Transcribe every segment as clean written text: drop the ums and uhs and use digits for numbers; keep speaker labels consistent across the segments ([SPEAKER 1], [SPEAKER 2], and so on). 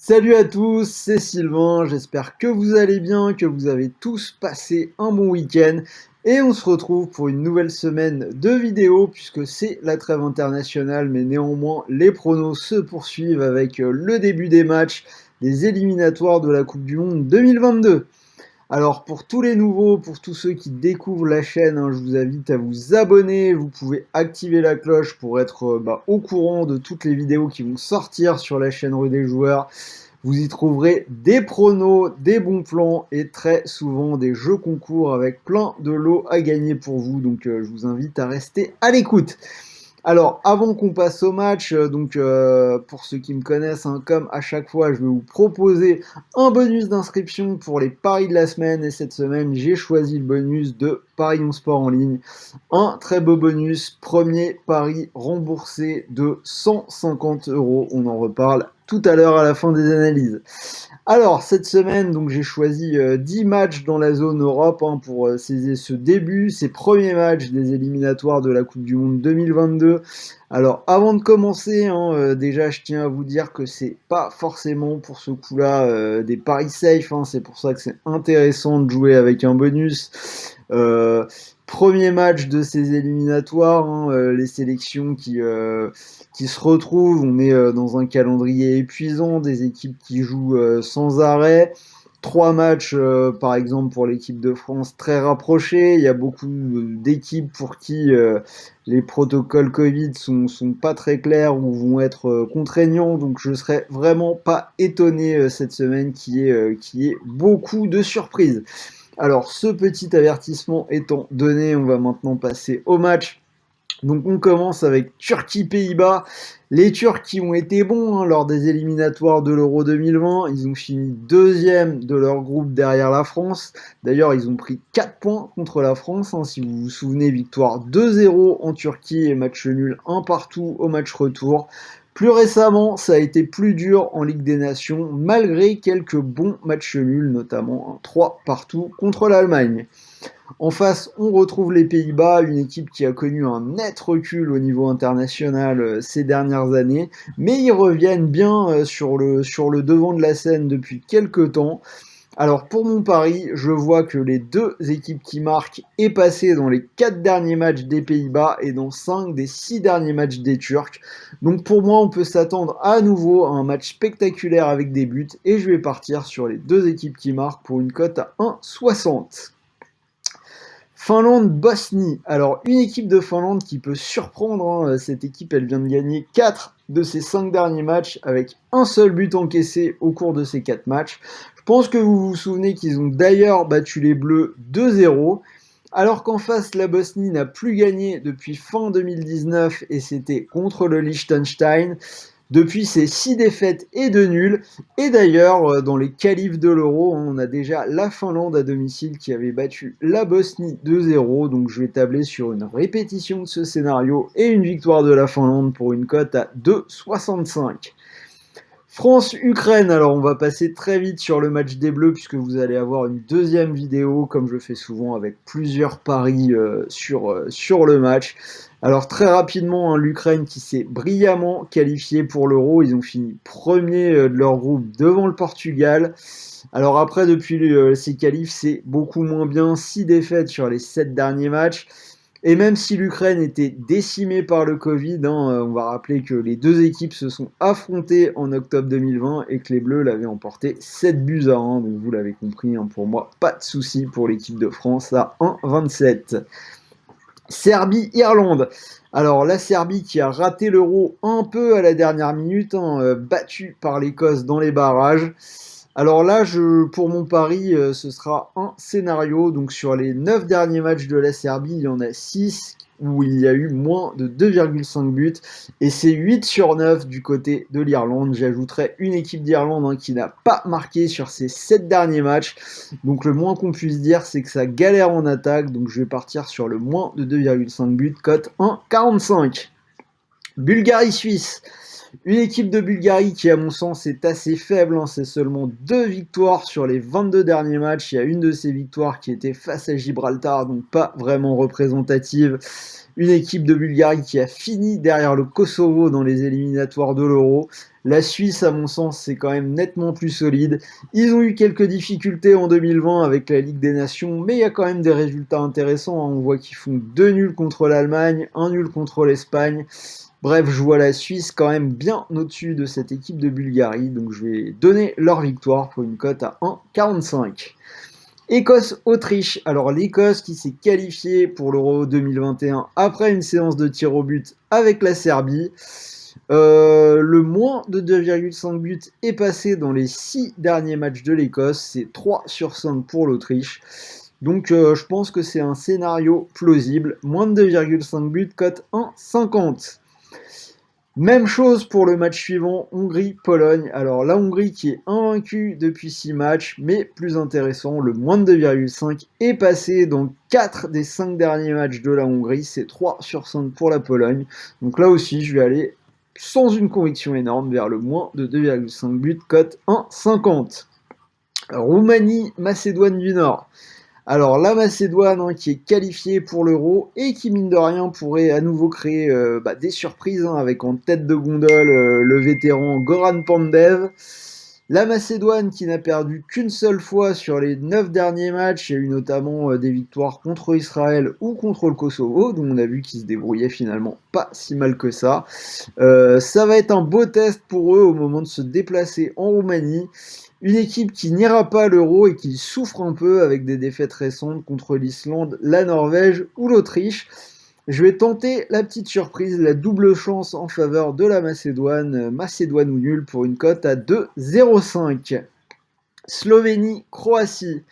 [SPEAKER 1] Salut à tous, c'est Sylvain, j'espère que vous allez bien, que vous avez tous passé un bon week-end et on se retrouve pour une nouvelle semaine de vidéos puisque c'est la trêve internationale mais néanmoins les pronos se poursuivent avec le début des matchs des éliminatoires de la Coupe du Monde 2022. Alors pour tous les nouveaux, pour tous ceux qui découvrent la chaîne, je vous invite à vous abonner, vous pouvez activer la cloche pour être au courant de toutes les vidéos qui vont sortir sur la chaîne Rue des Joueurs. Vous y trouverez des pronos, des bons plans et très souvent des jeux concours avec plein de lots à gagner pour vous. Donc je vous invite à rester à l'écoute. Alors, avant qu'on passe au match, pour ceux qui me connaissent, comme à chaque fois, je vais vous proposer un bonus d'inscription pour les paris de la semaine. Et cette semaine, j'ai choisi le bonus de Paris Mon Sport en ligne. Un très beau bonus, premier pari remboursé de 150 euros. On en reparle tout à l'heure à la fin des analyses. Alors, cette semaine, donc j'ai choisi 10 matchs dans la zone Europe pour ce début, ces premiers matchs des éliminatoires de la Coupe du Monde 2022. Alors, avant de commencer, déjà, je tiens à vous dire que c'est pas forcément pour ce coup-là des paris safe. C'est pour ça que c'est intéressant de jouer avec un bonus. Euh, Premier match de ces éliminatoires, les sélections qui se retrouvent. On est dans un calendrier épuisant, des équipes qui jouent sans arrêt. 3 matchs, par exemple, pour l'équipe de France très rapprochés. Il y a beaucoup d'équipes pour qui les protocoles Covid sont pas très clairs ou vont être contraignants. Donc je serais vraiment pas étonné cette semaine qui est beaucoup de surprises. Alors ce petit avertissement étant donné, on va maintenant passer au match. Donc on commence avec Turquie-Pays-Bas. Les Turcs qui ont été bons lors des éliminatoires de l'Euro 2020, ils ont fini deuxième de leur groupe derrière la France. D'ailleurs, ils ont pris 4 points contre la France. Si vous vous souvenez, victoire 2-0 en Turquie et match nul 1 partout au match retour. Plus récemment, ça a été plus dur en Ligue des Nations, malgré quelques bons matchs nuls, notamment un 3 partout contre l'Allemagne. En face, on retrouve les Pays-Bas, une équipe qui a connu un net recul au niveau international ces dernières années, mais ils reviennent bien sur le devant de la scène depuis quelques temps. Alors pour mon pari, je vois que les deux équipes qui marquent est passé dans les 4 derniers matchs des Pays-Bas et dans 5 des 6 derniers matchs des Turcs. Donc pour moi, on peut s'attendre à nouveau à un match spectaculaire avec des buts et je vais partir sur les deux équipes qui marquent pour une cote à 1,60. Finlande-Bosnie. Alors, une équipe de Finlande qui peut surprendre. Cette équipe, elle vient de gagner 4 de ses 5 derniers matchs avec un seul but encaissé au cours de ces 4 matchs. Je pense que vous vous souvenez qu'ils ont d'ailleurs battu les Bleus 2-0. Alors qu'en face, la Bosnie n'a plus gagné depuis fin 2019 et c'était contre le Liechtenstein. Depuis, c'est 6 défaites et 2 nuls. Et d'ailleurs, dans les qualifs de l'Euro, on a déjà la Finlande à domicile qui avait battu la Bosnie 2-0. Donc je vais tabler sur une répétition de ce scénario et une victoire de la Finlande pour une cote à 2,65. France-Ukraine, alors on va passer très vite sur le match des Bleus puisque vous allez avoir une deuxième vidéo comme je fais souvent avec plusieurs paris sur le match. Alors très rapidement, l'Ukraine qui s'est brillamment qualifiée pour l'Euro, ils ont fini premier de leur groupe devant le Portugal. Alors après, depuis ces qualifs, c'est beaucoup moins bien, 6 défaites sur les 7 derniers matchs. Et même si l'Ukraine était décimée par le Covid, on va rappeler que les deux équipes se sont affrontées en octobre 2020 et que les Bleus l'avaient emporté 7 buts à 1. Donc vous l'avez compris, pour moi, pas de souci pour l'équipe de France à 1,27. Serbie-Irlande. Alors la Serbie qui a raté l'Euro un peu à la dernière minute, battue par l'Écosse dans les barrages. Alors là, pour mon pari, ce sera un scénario. Donc sur les 9 derniers matchs de la Serbie, il y en a 6 où il y a eu moins de 2,5 buts. Et c'est 8 sur 9 du côté de l'Irlande. J'ajouterai une équipe d'Irlande qui n'a pas marqué sur ces 7 derniers matchs. Donc le moins qu'on puisse dire, c'est que ça galère en attaque. Donc je vais partir sur le moins de 2,5 buts, cote 1,45. Bulgarie-Suisse. Une équipe de Bulgarie qui, à mon sens, est assez faible, hein. C'est seulement 2 victoires sur les 22 derniers matchs. Il y a une de ces victoires qui était face à Gibraltar, donc pas vraiment représentative. Une équipe de Bulgarie qui a fini derrière le Kosovo dans les éliminatoires de l'Euro. La Suisse, à mon sens, c'est quand même nettement plus solide. Ils ont eu quelques difficultés en 2020 avec la Ligue des Nations, mais il y a quand même des résultats intéressants, hein. On voit qu'ils font 2 nuls contre l'Allemagne, 1 nul contre l'Espagne. Bref, je vois la Suisse quand même bien au-dessus de cette équipe de Bulgarie, donc je vais donner leur victoire pour une cote à 1,45. Écosse-Autriche. Alors l'Écosse qui s'est qualifiée pour l'Euro 2021 après une séance de tir au but avec la Serbie. Le moins de 2,5 buts est passé dans les 6 derniers matchs de l'Écosse. C'est 3 sur 5 pour l'Autriche. Donc je pense que c'est un scénario plausible. Moins de 2,5 buts, cote 1,50. Même chose pour le match suivant, Hongrie-Pologne. Alors la Hongrie qui est invaincue depuis 6 matchs, mais plus intéressant, le moins de 2,5 est passé dans 4 des 5 derniers matchs de la Hongrie. C'est 3 sur 5 pour la Pologne. Donc là aussi, je vais aller sans une conviction énorme vers le moins de 2,5 buts, cote 1,50. Roumanie-Macédoine du Nord. Alors la Macédoine, hein, qui est qualifiée pour l'Euro et qui mine de rien pourrait à nouveau créer des surprises, hein, avec en tête de gondole le vétéran Goran Pandev. La Macédoine qui n'a perdu qu'une seule fois sur les 9 derniers matchs, il y a eu notamment des victoires contre Israël ou contre le Kosovo, dont on a vu qu'ils se débrouillaient finalement pas si mal que ça. Ça va être un beau test pour eux au moment de se déplacer en Roumanie. Une équipe qui n'ira pas à l'Euro et qui souffre un peu avec des défaites récentes contre l'Islande, la Norvège ou l'Autriche. Je vais tenter la petite surprise, la double chance en faveur de la Macédoine, Macédoine ou nul pour une cote à 2,05. Slovénie-Croatie.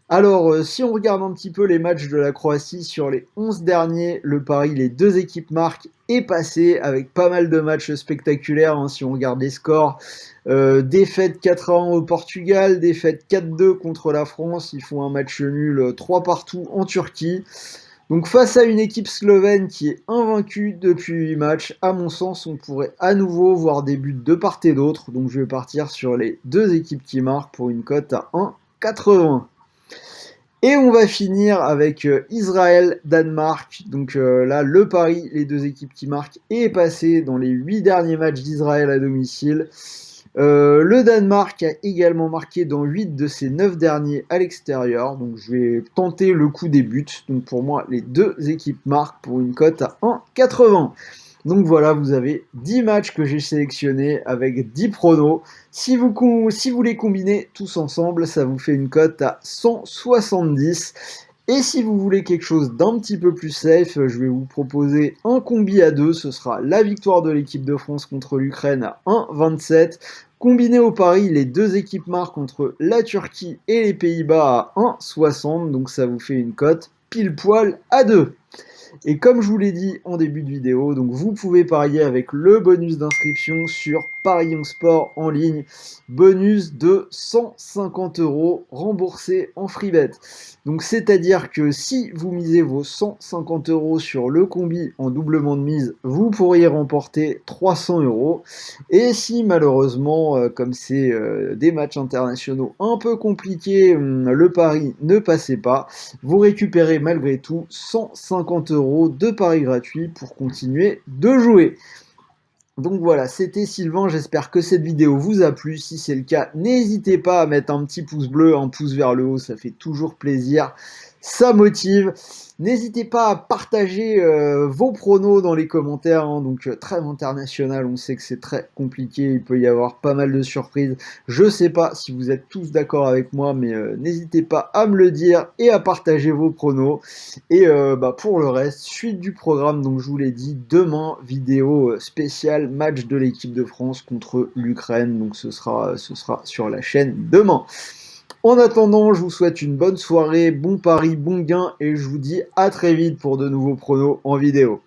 [SPEAKER 1] Alors, si on regarde un petit peu les matchs de la Croatie sur les 11 derniers, le pari, les deux équipes marquent est passé avec pas mal de matchs spectaculaires, hein, si on regarde les scores. Défaite 4-1 au Portugal, défaite 4-2 contre la France, ils font un match nul 3 partout en Turquie. Donc face à une équipe slovène qui est invaincue depuis 8 matchs, à mon sens, on pourrait à nouveau voir des buts de part et d'autre. Donc je vais partir sur les deux équipes qui marquent pour une cote à 1,80. Et on va finir avec Israël-Danemark. Donc là, le pari, les deux équipes qui marquent, est passé dans les 8 derniers matchs d'Israël à domicile. Le Danemark a également marqué dans 8 de ses 9 derniers à l'extérieur. Donc je vais tenter le coup des buts. Donc pour moi, les deux équipes marquent pour une cote à 1,80. Donc voilà, vous avez 10 matchs que j'ai sélectionnés avec 10 pronos. Si vous les combinez tous ensemble, ça vous fait une cote à 170. Et si vous voulez quelque chose d'un petit peu plus safe, je vais vous proposer un combi à 2. Ce sera la victoire de l'équipe de France contre l'Ukraine à 1,27. Combiné au pari, les deux équipes marquent contre la Turquie et les Pays-Bas à 1,60. Donc ça vous fait une cote pile poil à 2. Et comme je vous l'ai dit en début de vidéo, donc vous pouvez parier avec le bonus d'inscription sur Paris on Sport en ligne. Bonus de 150 € remboursé en free bet. Donc c'est-à-dire que si vous misez vos 150 € sur le combi en doublement de mise, vous pourriez remporter 300 €. Et si malheureusement, comme c'est des matchs internationaux un peu compliqués, le pari ne passait pas, vous récupérez malgré tout 150 € de paris gratuits pour continuer de jouer. Donc voilà, c'était Sylvain, j'espère que cette vidéo vous a plu. Si c'est le cas, n'hésitez pas à mettre un petit pouce bleu, un pouce vers le haut, ça fait toujours plaisir, ça motive. N'hésitez pas à partager vos pronos dans les commentaires, hein. Donc trêve internationale, on sait que c'est très compliqué, il peut y avoir pas mal de surprises. Je sais pas si vous êtes tous d'accord avec moi, mais n'hésitez pas à me le dire et à partager vos pronos. Et pour le reste, suite du programme, donc je vous l'ai dit, demain, vidéo spéciale match de l'équipe de France contre l'Ukraine, donc ce sera sur la chaîne demain. En attendant, je vous souhaite une bonne soirée, bon pari, bon gain, et je vous dis à très vite pour de nouveaux pronos en vidéo.